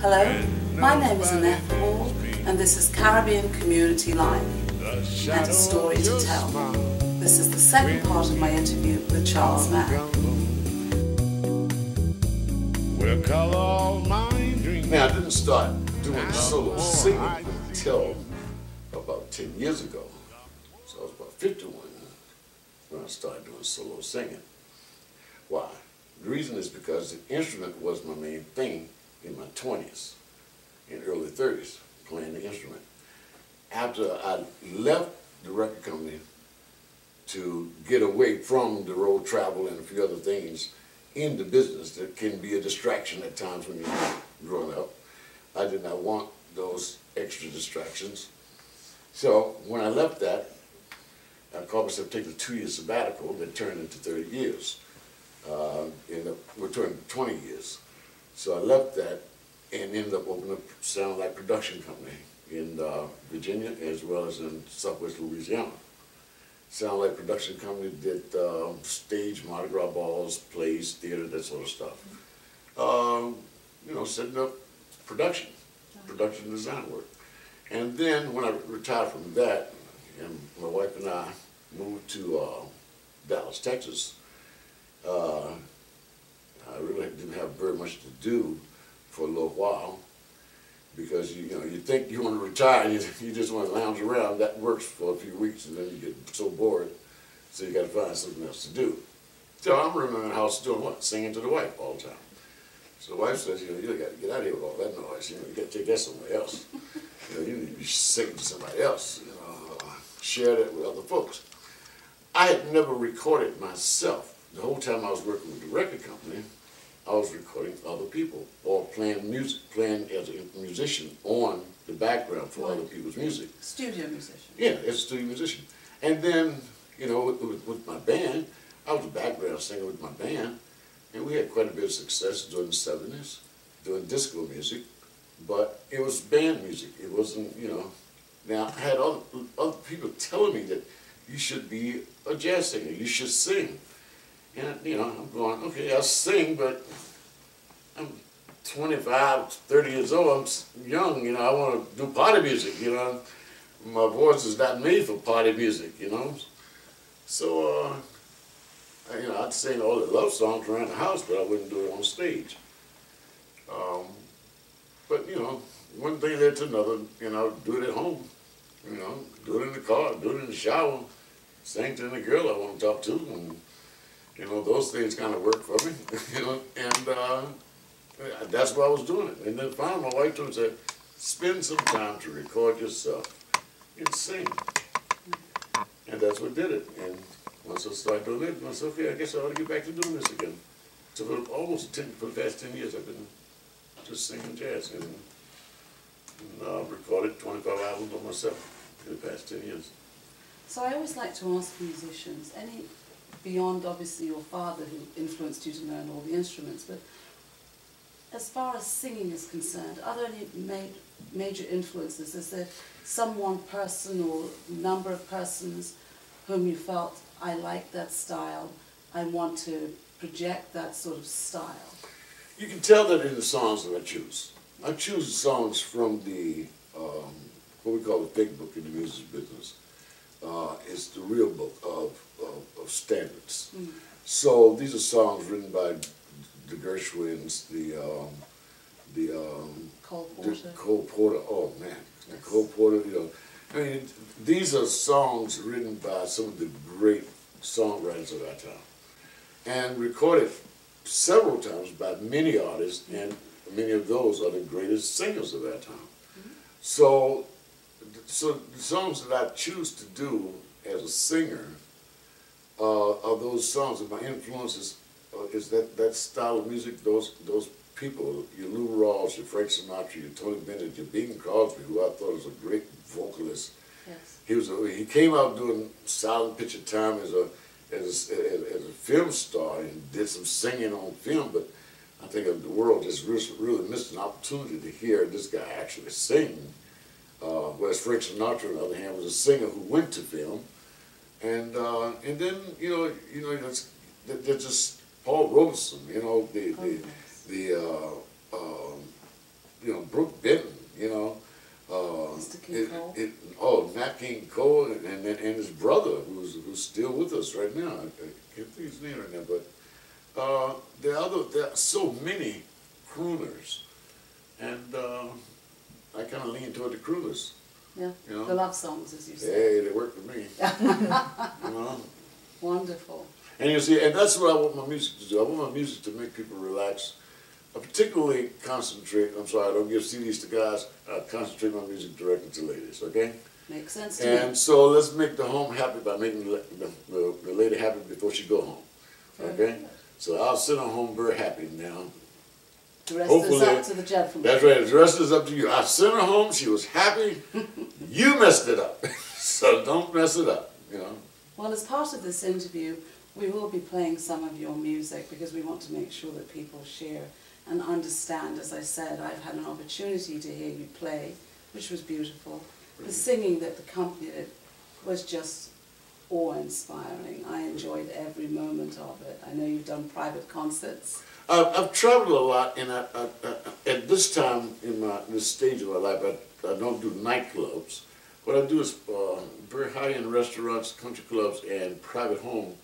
Hello, my name is Annette Hall, and this is Caribbean Community Live, and a story to tell. This is the second part of my interview with Charles Mack. Now, I didn't start doing solo singing until about 10 years ago. So I was about 51 when I started doing solo singing. Why? The reason is because the instrument was my main thing in my 20s and early 30s, playing the instrument. After I left the record company to get away from the road travel and a few other things in the business that can be a distraction at times when you're growing up, I did not want those extra distractions. So when I left that, I called myself taking a 2-year sabbatical that turned into 30 years. We're turning 20 years. So I left that and ended up opening up Sound Light Production Company in Virginia as well as in Southwest Louisiana. Sound Light Production Company did stage, Mardi Gras balls, plays, theater, that sort of stuff. You know, setting up production design work. And then when I retired from that, and my wife and I moved to Dallas, Texas, I really didn't have very much to do for a little while because you think you want to retire and you just want to lounge around. That works for a few weeks and then you get so bored, so you got to find something else to do. So I'm running around the house doing what? Singing to the wife all the time. So the wife says, you got to get out of here with all that noise. You got to take that somewhere else. You need to be singing to somebody else. Share that with other folks. I had never recorded myself. The whole time I was working with the record company, I was recording other people or playing music, playing as a musician on the background for other people's music. Studio musician. Yeah, as a studio musician. And then, with my band, I was a background singer with my band, and we had quite a bit of success during the 70s, doing disco music, but it was band music. It wasn't, Now, I had other people telling me that you should be a jazz singer, you should sing. And, I'm going, okay, I'll sing, but I'm 25, 30 years old, I'm young, I want to do party music, My voice is not made for party music, So, I'd sing all the love songs around the house, but I wouldn't do it on stage. But, one thing led to another, do it at home, do it in the car, do it in the shower, sing to the girl I want to talk to, and, those things kind of work for me, and that's why I was doing it. And then finally my wife told me, said, spend some time to record yourself and sing. And that's what did it. And once I started doing it, I said, okay, I guess I ought to get back to doing this again. So for the past 10 years, I've been just singing jazz, and I've recorded 25 albums on myself in the past 10 years. So I always like to ask musicians, beyond obviously your father who influenced you to learn all the instruments, but as far as singing is concerned, are there any major influences? Is there one person or number of persons whom you felt, I like that style, I want to project that sort of style? You can tell that in the songs that I choose. I choose songs from the, what we call the big book in the music business. It's the real book of standards. Mm. So these are songs written by the Gershwins, the Cole Porter. Oh man, yes. The Cole Porter. I mean, these are songs written by some of the great songwriters of our time, and recorded several times by many artists, and many of those are the greatest singers of our time. Mm-hmm. So the songs that I choose to do as a singer are those songs, and my influences is that style of music, those people, your Lou Rawls, your Frank Sinatra, your Tony Bennett, your Bing Crosby, who I thought was a great vocalist. Yes. He came out doing Silent Picture Time as a film star and did some singing on film, but I think the world just really missed an opportunity to hear this guy actually sing. Whereas Frank Sinatra, on the other hand, was a singer who went to film, and then there's just Paul Robeson, Brooke Benton, Mr. King Cole. Nat King Cole and his brother, who's still with us right now. I can't think his name right now, but there are so many crooners, and I kind of lean toward the crooners. Yeah, You know? the love songs, as you say. Hey, they work for me. Wonderful. And you see, and that's what I want my music to do. I want my music to make people relax. I particularly concentrate, I'm sorry, I don't give CDs to guys, I concentrate my music directly to ladies, okay? Makes sense to me. And so let's make the home happy by making the lady happy before she go home, okay? So I'll send her home very happy now. The rest is up to the gentleman. That's right, the rest is up to you. I sent her home, she was happy, you messed it up. So don't mess it up, Well, as part of this interview, we will be playing some of your music because we want to make sure that people share and understand. As I said, I've had an opportunity to hear you play, which was beautiful. The singing that accompanied it was just awe-inspiring. I enjoyed every moment of it. I know you've done private concerts. I've traveled a lot, and at this time in this stage of my life, I don't do nightclubs. What I do is very high-end restaurants, country clubs, and private home.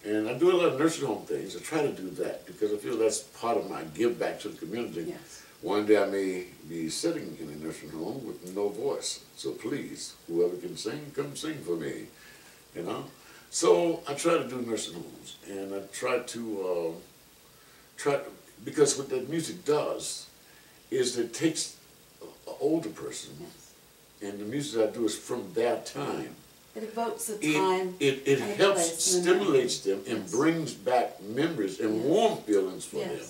And I do a lot of nursing home things. I try to do that because I feel that's part of my give back to the community. Yes. One day I may be sitting in a nursing home with no voice. So please, whoever can sing, come sing for me. So I try to do nursing homes, and I try to because what that music does is that it takes an older person, and the music I do is from their time. It evokes a time. It helps, stimulates them, and brings back memories and warm feelings for them,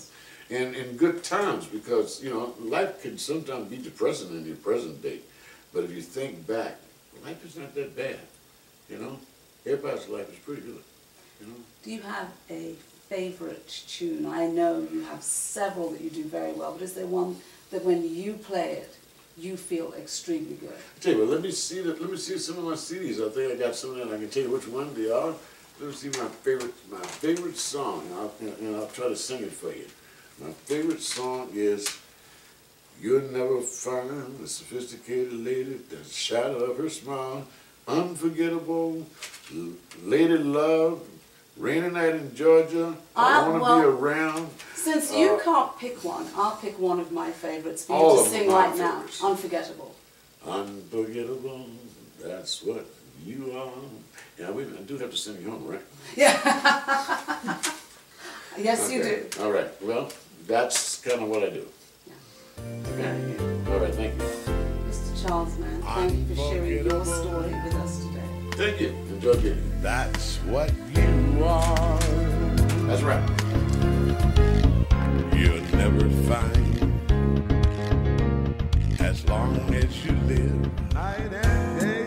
and in good times, because life can sometimes be depressing in your present day, but if you think back, life is not that bad. Everybody's life is pretty good. Do you have a favorite tune? I know you have several that you do very well, but is there one that when you play it, you feel extremely good? I tell you what, let me see some of my CDs. I think I got some and I can tell you which one they are. Let me see my favorite song, and I'll try to sing it for you. My favorite song is "You'll Never Find a Sophisticated Lady, the Shadow of Her Smile, Unforgettable, Lady Love, Rainy Night in Georgia, I Want to Be Around." Since you can't pick one, I'll pick one of my favorites for you to sing right now. Unforgettable. Unforgettable, that's what you are. Yeah, wait a minute, I do have to sing you home, right? Yeah. Yes, you do. All right, well, that's kind of what I do. Yeah. Okay. All right, thank you. Mr. Charles Mann, thank you for sharing your story with us today. Thank you. Enjoy being. That's what you are. That's right. You'll never find, as long as you live night and day.